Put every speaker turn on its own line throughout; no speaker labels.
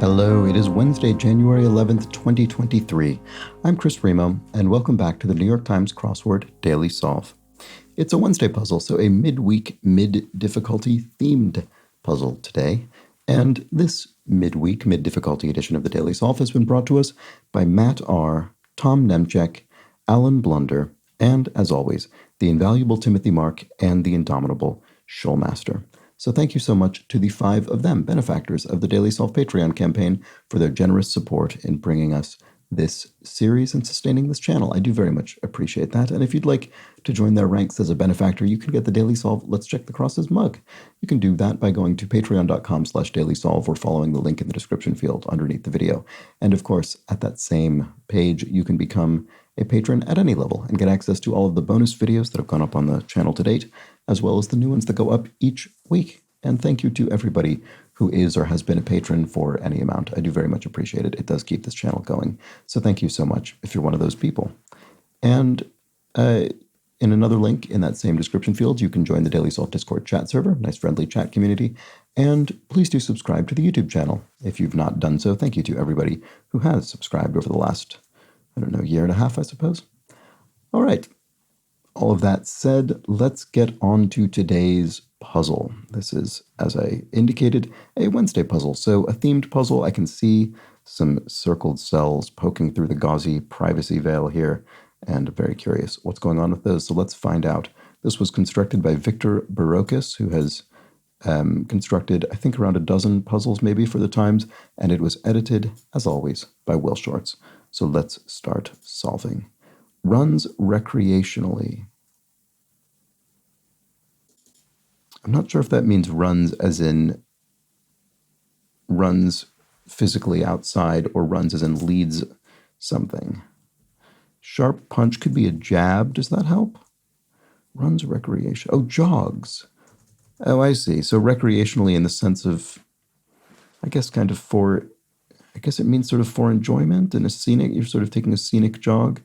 Hello, it is Wednesday, January 11th, 2023. I'm Chris Remo, and welcome back to the New York Times Crossword Daily Solve. It's a Wednesday puzzle, so a midweek, mid-difficulty themed puzzle today. And this midweek, mid-difficulty edition of the Daily Solve has been brought to us by Matt R., Tom Nemchek, Alan Blunder, and, as always, the invaluable Timothy Mark and the indomitable Schulmaster. So thank you so much to the 5 of them, benefactors of the Daily Solve Patreon campaign, for their generous support in bringing us this series and sustaining this channel. I do very much appreciate that. And if you'd like to join their ranks as a benefactor, you can get the Daily Solve Let's Check the Crosses mug. You can do that by going to patreon.com/dailysolve or following the link in the description field underneath the video. And of course, at that same page, you can become a patron at any level and get access to all of the bonus videos that have gone up on the channel to date, as well as the new ones that go up each week. And thank you to everybody who is or has been a patron for any amount. I do very much appreciate it. It does keep this channel going. So thank you so much if you're one of those people. And in another link in that same description field, you can join the Daily Solve Discord chat server, nice friendly chat community. And please do subscribe to the YouTube channel. If you've not done so, thank you to everybody who has subscribed over the last, year and a half, I suppose. All right. All of that said, let's get on to today's puzzle. This is, as I indicated, a Wednesday puzzle. So a themed puzzle. I can see some circled cells poking through the gauzy privacy veil here, and I'm very curious what's going on with those. So let's find out. This was constructed by Victor Barocas, who has constructed, I think, around a dozen puzzles maybe for the Times, and it was edited, as always, by Will Shorts. So let's start solving. Runs recreationally. I'm not sure if that means runs as in runs physically outside or runs as in leads something. Sharp punch could be a jab. Does that help? Runs recreation. Oh, jogs. Oh, I see. So recreationally in the sense of, I guess it means sort of for enjoyment and a scenic, you're sort of taking a scenic jog.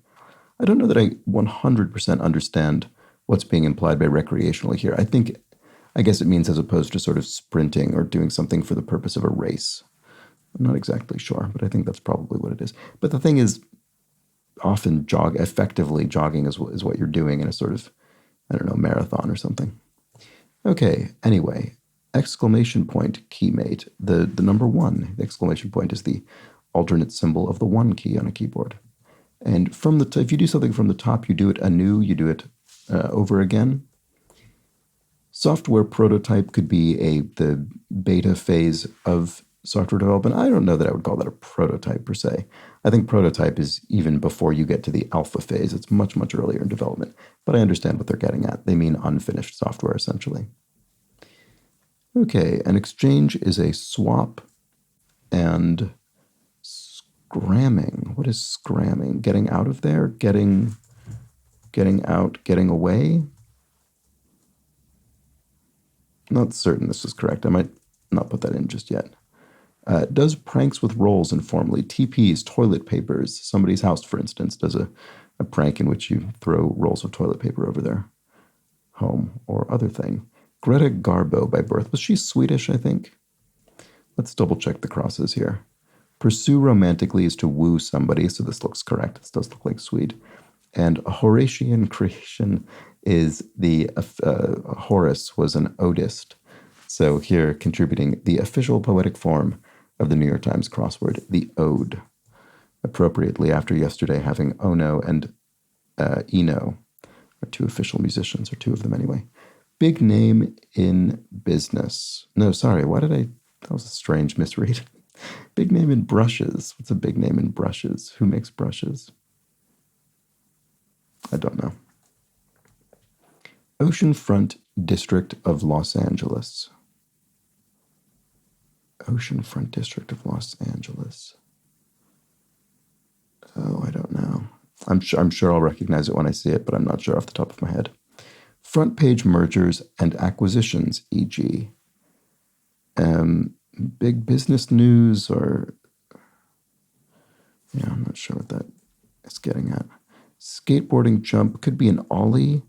I don't know that I 100% understand what's being implied by recreationally here. I guess it means as opposed to sort of sprinting or doing something for the purpose of a race. I'm not exactly sure, but I think that's probably what it is. But the thing is, often effectively jogging is what you're doing in a sort of, marathon or something. Okay, anyway, exclamation point keymate, the number 1. The exclamation point is the alternate symbol of the 1 key on a keyboard. And if you do something from the top, you do it anew, you do it over again. Software prototype could be the beta phase of software development. I don't know that I would call that a prototype per se. I think prototype is even before you get to the alpha phase. It's much, much earlier in development. But I understand what they're getting at. They mean unfinished software, essentially. Okay, an exchange is a swap, and scramming. What is scramming? Getting out of there? Getting out, getting away? Not certain this is correct. I might not put that in just yet. Does pranks with rolls informally. TPs, toilet papers. Somebody's house, for instance, does a prank in which you throw rolls of toilet paper over their home or other thing. Greta Garbo by birth. Was she Swedish, I think? Let's double check the crosses here. Pursue romantically is to woo somebody, so this looks correct. This does look like Swede. And Horatian creation is Horace was an odist. So here, contributing the official poetic form of the New York Times crossword, the ode, appropriately after yesterday having Ono and Eno, are 2 official musicians, or 2 of them anyway. Big name in business. No, sorry, that was a strange misread. Big name in brushes. What's a big name in brushes? Who makes brushes? I don't know. Oceanfront District of Los Angeles. Oceanfront District of Los Angeles. Oh, I don't know. I'm sure I'll recognize it when I see it, but I'm not sure off the top of my head. Front page mergers and acquisitions, e.g. Big business news, or I'm not sure what that is getting at. Skateboarding jump could be an ollie,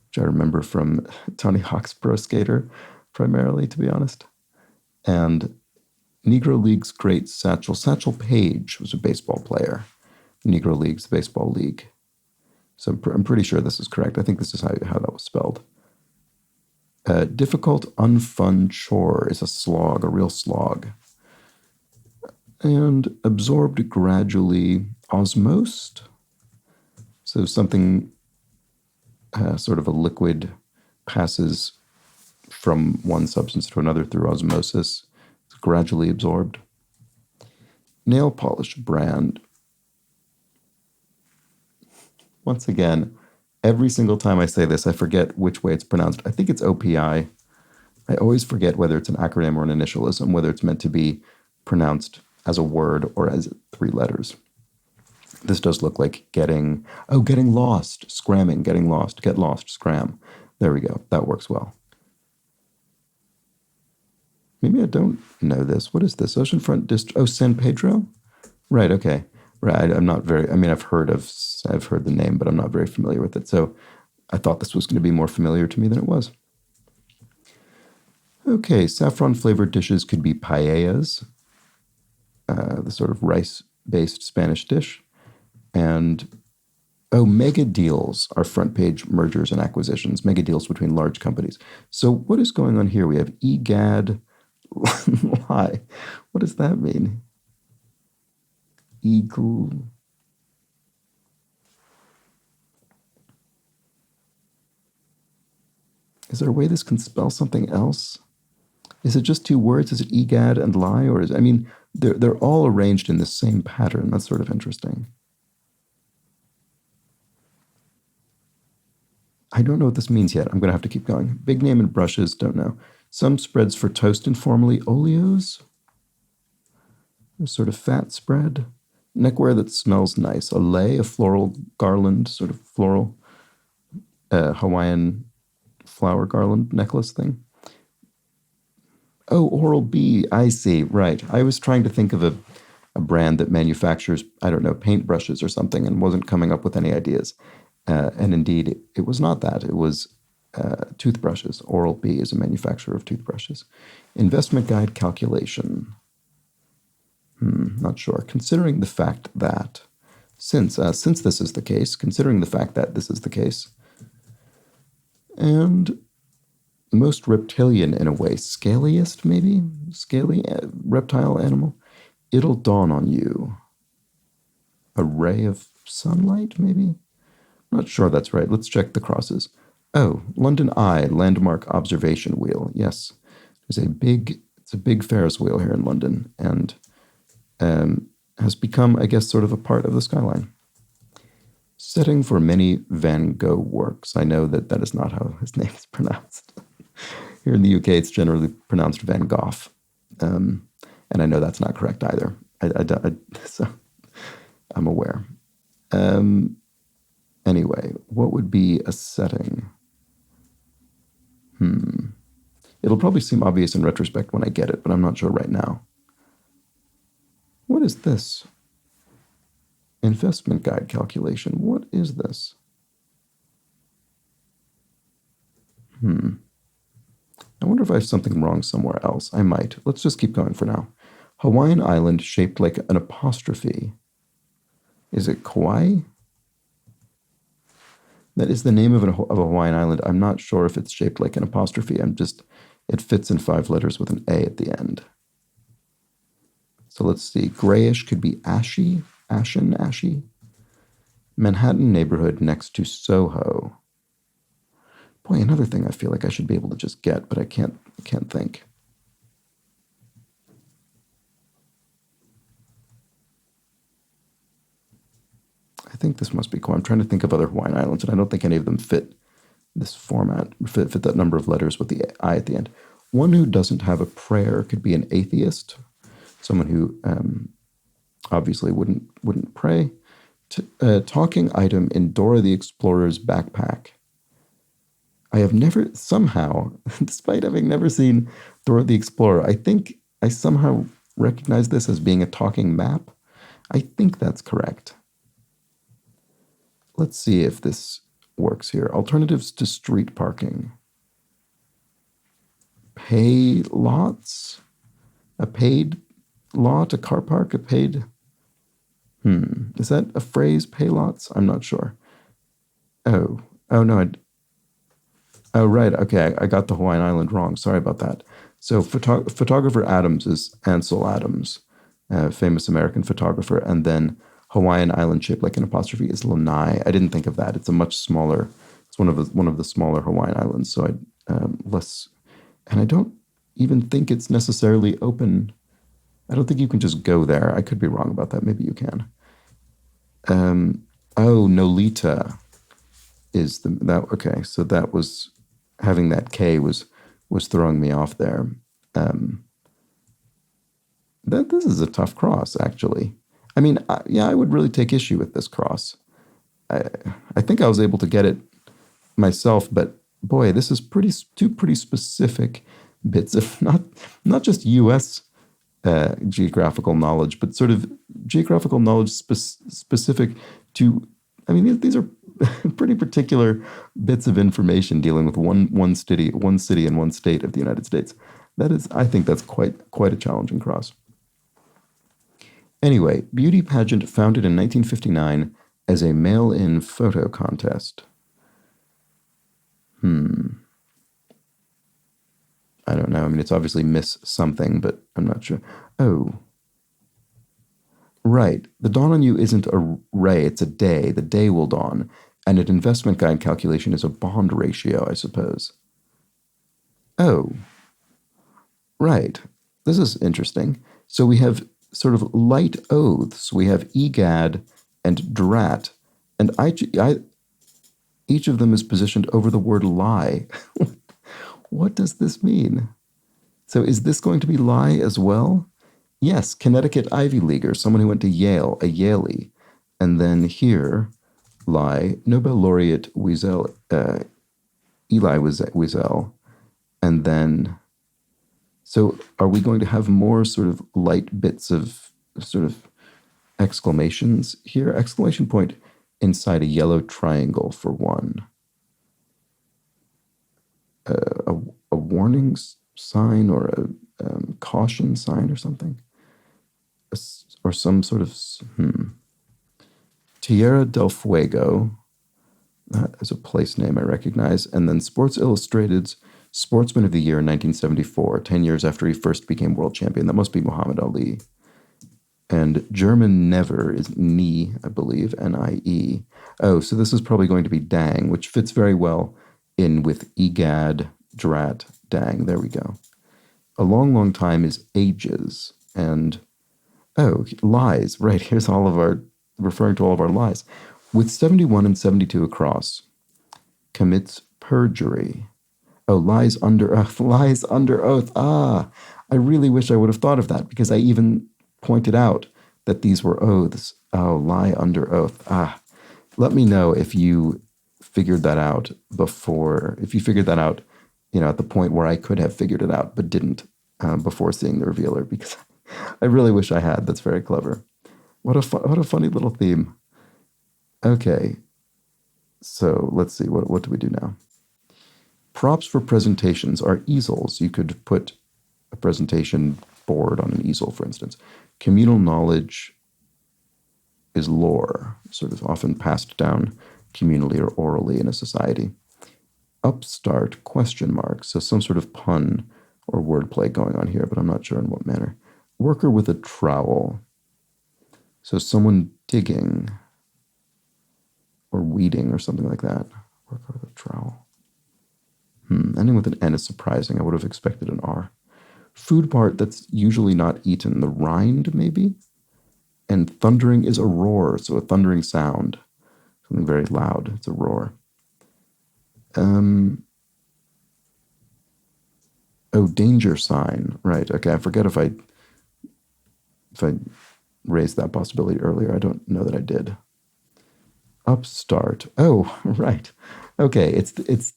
which I remember from Tony Hawk's Pro Skater primarily, to be honest. And Negro League's great Satchel. Satchel Paige was a baseball player. Negro League's the baseball league. So I'm pretty sure this is correct. I think this is how that was spelled. Difficult, unfun chore is a slog, a real slog. And absorbed gradually, osmosed. So something, sort of a liquid, passes from one substance to another through osmosis. It's gradually absorbed. Nail polish brand. Once again, every single time I say this, I forget which way it's pronounced. I think it's OPI. I always forget whether it's an acronym or an initialism, whether it's meant to be pronounced as a word or as 3 letters. This does look like getting lost, scramming, getting lost, get lost, scram. There we go. That works well. Maybe I don't know this. What is this? Oceanfront District. Oh, San Pedro? Right, okay. Right, I'm not very, I mean, I've heard the name, but I'm not very familiar with it. So I thought this was going to be more familiar to me than it was. Okay, saffron-flavored dishes could be paellas, the sort of rice-based Spanish dish. And, mega deals are front-page mergers and acquisitions, mega deals between large companies. So what is going on here? We have EGAD. Why? What does that mean? Eagle. Is there a way this can spell something else? Is it just 2 words? Is it egad and lie? Or is, I mean, they're all arranged in the same pattern. That's sort of interesting. I don't know what this means yet. I'm going to have to keep going. Big name and brushes, don't know. Some spreads for toast informally. Oleos? A sort of fat spread. Neckwear that smells nice. A lei, a floral garland, sort of floral Hawaiian flower garland necklace thing. Oh, Oral-B, I see, right. I was trying to think of a brand that manufactures, I don't know, paintbrushes or something and wasn't coming up with any ideas. And indeed, it was not that. It was toothbrushes. Oral-B is a manufacturer of toothbrushes. Investment guide calculation. Not sure. Considering the fact that, since this is the case, considering the fact that this is the case, and most reptilian in a way, scaliest maybe? Scaly reptile animal? It'll dawn on you. A ray of sunlight, maybe? Not sure that's right. Let's check the crosses. Oh, London Eye, landmark observation wheel. Yes, it's a big Ferris wheel here in London, and has become, I guess, sort of a part of the skyline. Setting for many Van Gogh works. I know that is not how his name is pronounced. Here in the UK, it's generally pronounced Van Gogh, and I know that's not correct either. So I'm aware. Anyway, what would be a setting? It'll probably seem obvious in retrospect when I get it, but I'm not sure right now. What is this? Investment guide calculation. What is this? I wonder if I have something wrong somewhere else. I might. Let's just keep going for now. Hawaiian island shaped like an apostrophe. Is it Kauai? That is the name of a Hawaiian island. I'm not sure if it's shaped like an apostrophe. It fits in 5 letters with an A at the end. So let's see. Grayish could be ashy, ashen, ashy. Manhattan neighborhood next to Soho. Boy, another thing I feel like I should be able to just get, but I can't think. I think this must be cool. I'm trying to think of other Hawaiian islands, and I don't think any of them fit this format, fit that number of letters with the I at the end. One who doesn't have a prayer could be an atheist, someone who obviously wouldn't pray. Talking item in Dora the Explorer's backpack. I have never, somehow, despite having never seen Dora the Explorer, I think I somehow recognize this as being a talking map. I think that's correct. Let's see if this works here. Alternatives to street parking. Pay lots? A paid law to car park a paid. Is that a phrase? Pay lots? I'm not sure. Oh, oh no. Oh right. Okay, I got the Hawaiian Island wrong. Sorry about that. So photographer Adams is Ansel Adams, famous American photographer, and then Hawaiian Island shaped like an apostrophe is Lanai. I didn't think of that. It's a much smaller. It's one of the smaller Hawaiian islands. So I less, and I don't even think it's necessarily open. I don't think you can just go there. I could be wrong about that. Maybe you can. Oh, Nolita is that okay? So that was having that K was throwing me off there. That this is a tough cross, actually. I mean, yeah, I would really take issue with this cross. I think I was able to get it myself, but boy, this is two pretty specific bits of not just U.S. Geographical knowledge, but sort of geographical knowledge specific to. I mean, these are pretty particular bits of information dealing with one city and one state of the United States. That is, I think that's quite a challenging cross. Anyway, beauty pageant founded in 1959 as a mail-in photo contest. I don't know. I mean, it's obviously miss something, but I'm not sure. Oh, right. The dawn on you isn't a ray, it's a day. The day will dawn. And an investment guide calculation is a bond ratio, I suppose. Oh, right. This is interesting. So we have sort of light oaths. We have egad and drat. And each of them is positioned over the word lie. What does this mean? So is this going to be lie as well? Yes, Connecticut Ivy Leaguer, someone who went to Yale, a Yaley. And then here, lie, Nobel laureate Wiesel, Eli Wiesel. And then, so are we going to have more sort of light bits of sort of exclamations here? Exclamation point inside a yellow triangle for one. A warning sign or a caution sign or something, or some sort of Tierra del Fuego. That is a place name I recognize. And then Sports Illustrated's Sportsman of the Year in 1974, 10 years after he first became world champion. That must be Muhammad Ali. And German never is nie, I believe, N-I-E. Oh, so this is probably going to be dang, which fits very well in with egad, drat, dang. There we go. A long, long time is ages. And, oh, lies. Right, here's all of our, referring to all of our lies. With 71 and 72 across, commits perjury. Oh, lies under oath. Lies under oath. Ah, I really wish I would have thought of that because I even pointed out that these were oaths. Oh, lie under oath. Ah, let me know if you figured that out before, if you figured that out, at the point where I could have figured it out, but didn't before seeing the revealer, because I really wish I had. That's very clever. What a funny little theme. Okay, so let's see. What do we do now? Props for presentations are easels. You could put a presentation board on an easel, for instance. Communal knowledge is lore, sort of often passed down communally or orally in a society. Upstart, ? So some sort of pun or wordplay going on here, but I'm not sure in what manner. Worker with a trowel. So someone digging or weeding or something like that. Worker with a trowel. Ending with an N is surprising. I would have expected an R. Food part that's usually not eaten. The rind, maybe? And thundering is a roar, so a thundering sound. Something very loud. It's a roar. Oh, danger sign. Right. Okay. I forget if I raised that possibility earlier. I don't know that I did. Upstart. Oh, right. Okay. It's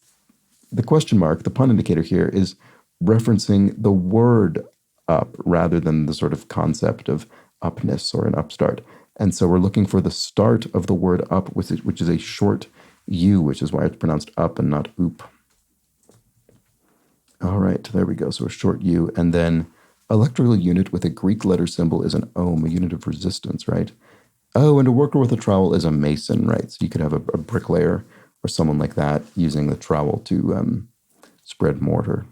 the question mark. The pun indicator here is referencing the word up rather than the sort of concept of upness or an upstart. And so we're looking for the start of the word up, which is a short U, which is why it's pronounced up and not oop. All right, there we go. So a short U. And then Electrical unit with a Greek letter symbol is an ohm, a unit of resistance, right? Oh, and a worker with a trowel is a mason, right? So you could have a bricklayer or someone like that using the trowel to spread mortar.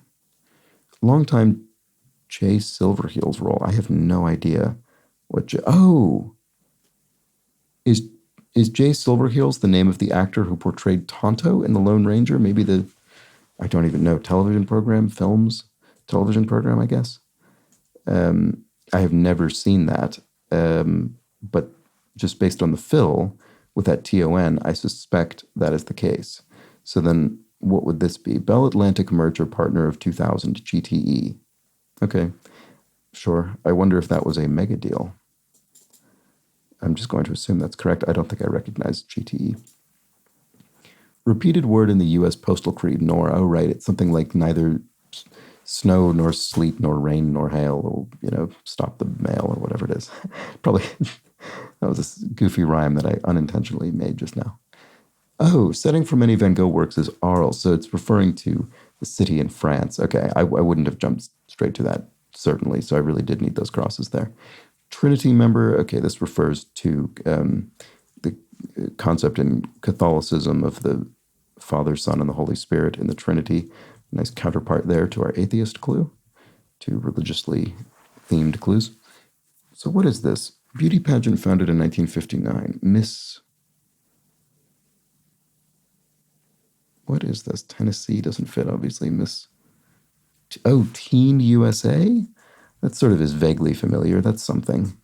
Long time Jay Silverheel's role. I have no idea what. Is Jay Silverheels the name of the actor who portrayed Tonto in The Lone Ranger? Maybe I don't even know, television program, television program, I guess. I have never seen that, but just based on the fill with that TON, I suspect that is the case. So then what would this be? Bell Atlantic merger partner of 2000 GTE. Okay, sure. I wonder if that was a mega deal. I'm just going to assume that's correct. I don't think I recognize GTE. Repeated word in the U.S. Postal Creed, nor. Oh, right. It's something like neither snow nor sleet nor rain nor hail will, stop the mail or whatever it is. Probably that was a goofy rhyme that I unintentionally made just now. Oh, setting for many Van Gogh works is Arles, so it's referring to the city in France. Okay, I wouldn't have jumped straight to that, certainly, so I really did need those crosses there. Trinity member, okay, this refers to the concept in Catholicism of the Father, Son, and the Holy Spirit in the Trinity. Nice counterpart there to our atheist clue, to religiously themed clues. So what is this? Beauty pageant founded in 1959. What is this? Tennessee doesn't fit, obviously. Teen USA? That sort of is vaguely familiar. That's something.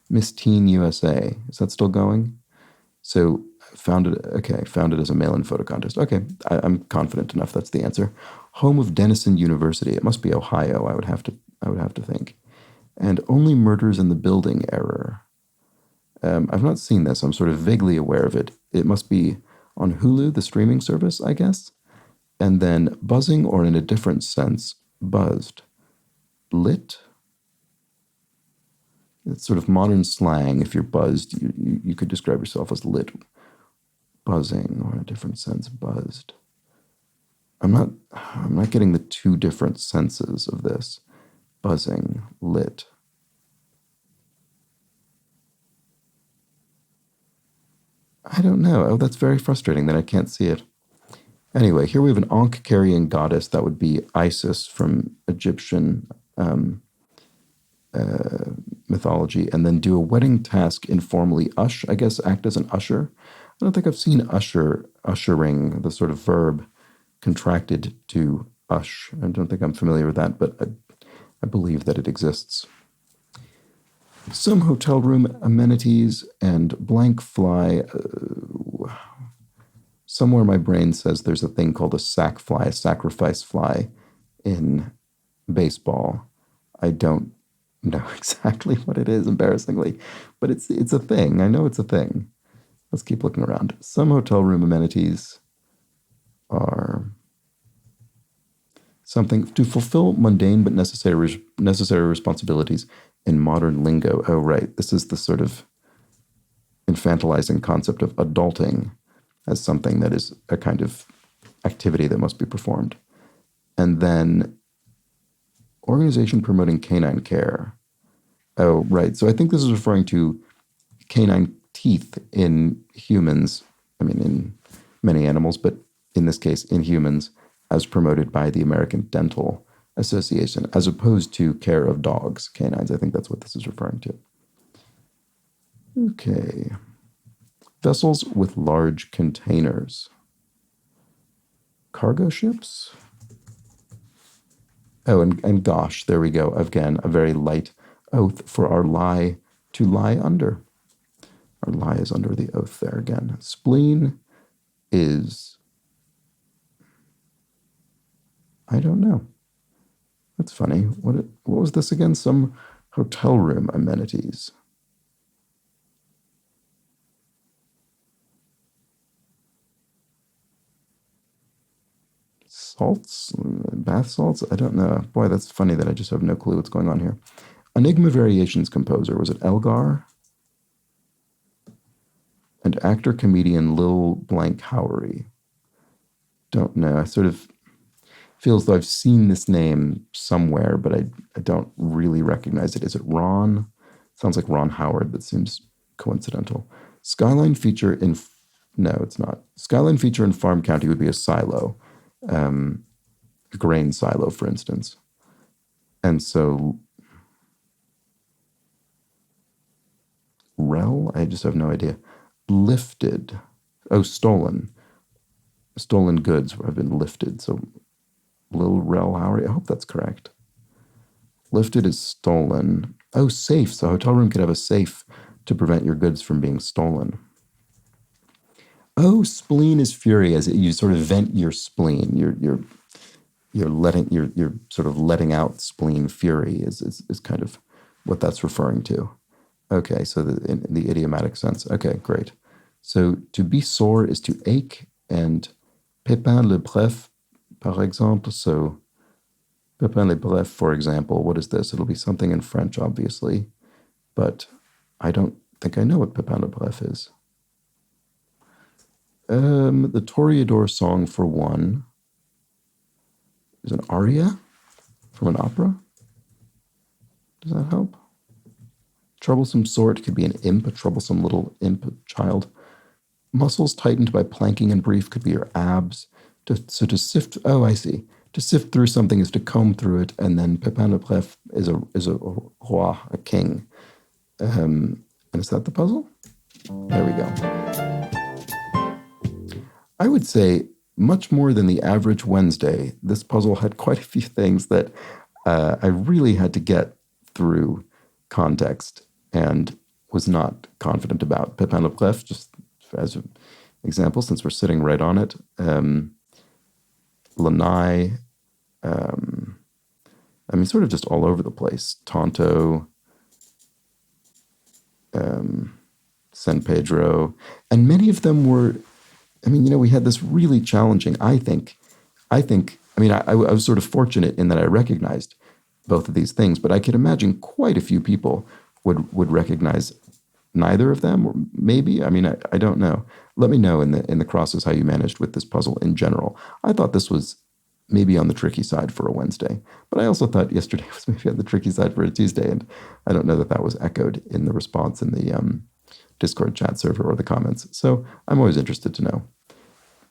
Miss Teen USA. Is that still going? So founded as a mail-in photo contest. Okay, I'm confident enough that's the answer. Home of Denison University. It must be Ohio, I would have to think. And only murders in the building error. I've not seen this. I'm sort of vaguely aware of it. It must be on Hulu, the streaming service, I guess. And then buzzing, or in a different sense, buzzed. Lit? It's sort of modern slang. If you're buzzed, you could describe yourself as lit. Buzzing, or in a different sense, buzzed. I'm not getting the two different senses of this. Buzzing, lit. I don't know. Oh, that's very frustrating that I can't see it. Anyway, here we have an Ankh-carrying goddess. That would be Isis from Egyptian mythology. And then do a wedding task informally. I guess act as an usher. I don't think I've seen ushering, the sort of verb contracted to ush. I don't think I'm familiar with that, but I believe that it exists. Some hotel room amenities and blank fly. Somewhere my brain says there's a thing called a sack fly, a sacrifice fly in baseball. I don't know exactly what it is, embarrassingly, but it's a thing. I know it's a thing. Let's keep looking around. Some hotel room amenities are something to fulfill mundane but necessary responsibilities in modern lingo. Oh, right. This is the sort of infantilizing concept of adulting as something that is a kind of activity that must be performed. And then organization promoting canine care. Oh, right. So I think this is referring to canine teeth in humans. I mean, in many animals, but in this case, in humans, as promoted by the American Dental Association, as opposed to care of dogs, canines. I think that's what this is referring to. Okay. Vessels with large containers. Cargo ships? Oh, and gosh, there we go. Again, a very light oath for our lie to lie under. Our lie is under the oath there again. Spleen is, I don't know. That's funny. What was this again? Some hotel room amenities. Salts? Bath salts? I don't know. Boy, that's funny that I just have no clue what's going on here. Enigma Variations composer. Was it Elgar? And actor-comedian Lil Blank Howery. Don't know. Feels though I've seen this name somewhere, but I don't really recognize it. Is it Ron? Sounds like Ron Howard. That seems coincidental. Skyline feature in... No, it's not. Skyline feature in Farm County would be a silo. A grain silo, for instance. And so... Rel? I just have no idea. Lifted. Oh, stolen. Stolen goods have been lifted. So Lil Rel Howard. I hope that's correct. Lifted is stolen. Oh, safe. So a hotel room could have a safe to prevent your goods from being stolen. Oh, spleen is fury, as you sort of vent your spleen. You're sort of letting out spleen fury is kind of what that's referring to. Okay, so in the idiomatic sense. Okay, great. So to be sore is to ache, and pépin le bref, par exemple. So pépin le bref, for example, what is this? It'll be something in French, obviously, but I don't think I know what pépin le bref is. The Toreador song, for one, is an aria from an opera. Does that help? Troublesome sort could be an imp, a troublesome little imp child. Muscles tightened by planking and brief could be your abs. So to sift, oh, I see. To sift through something is to comb through it, and then pépin le bref is a roi, a king. And is that the puzzle? There we go. I would say much more than the average Wednesday, this puzzle had quite a few things that I really had to get through context and was not confident about. Pépin le bref, just as an example, since we're sitting right on it. Lanai, I mean, sort of just all over the place. Tonto, San Pedro, and many of them were, I mean, we had this really challenging, I was sort of fortunate in that I recognized both of these things, but I could imagine quite a few people would recognize neither of them, or maybe, I don't know. Let me know in the crosses how you managed with this puzzle in general. I thought this was maybe on the tricky side for a Wednesday, but I also thought yesterday was maybe on the tricky side for a Tuesday, and I don't know that was echoed in the response in the Discord chat server or the comments. So I'm always interested to know.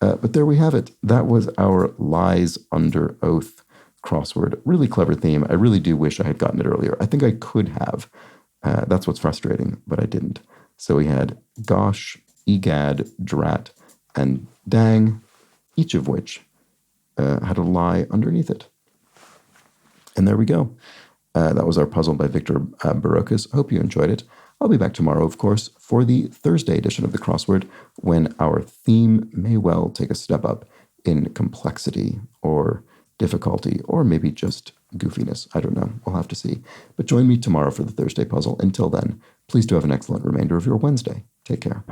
But there we have it. That was our Lies Under Oath crossword. Really clever theme. I really do wish I had gotten it earlier. I think I could have. That's what's frustrating, but I didn't. So we had gosh, egad, drat, and dang, each of which had a lie underneath it. And there we go. That was our puzzle by Victor Barocas. Hope you enjoyed it. I'll be back tomorrow, of course, for the Thursday edition of the crossword, when our theme may well take a step up in complexity or difficulty, or maybe just goofiness. I don't know. We'll have to see. But join me tomorrow for the Thursday puzzle. Until then, please do have an excellent remainder of your Wednesday. Take care.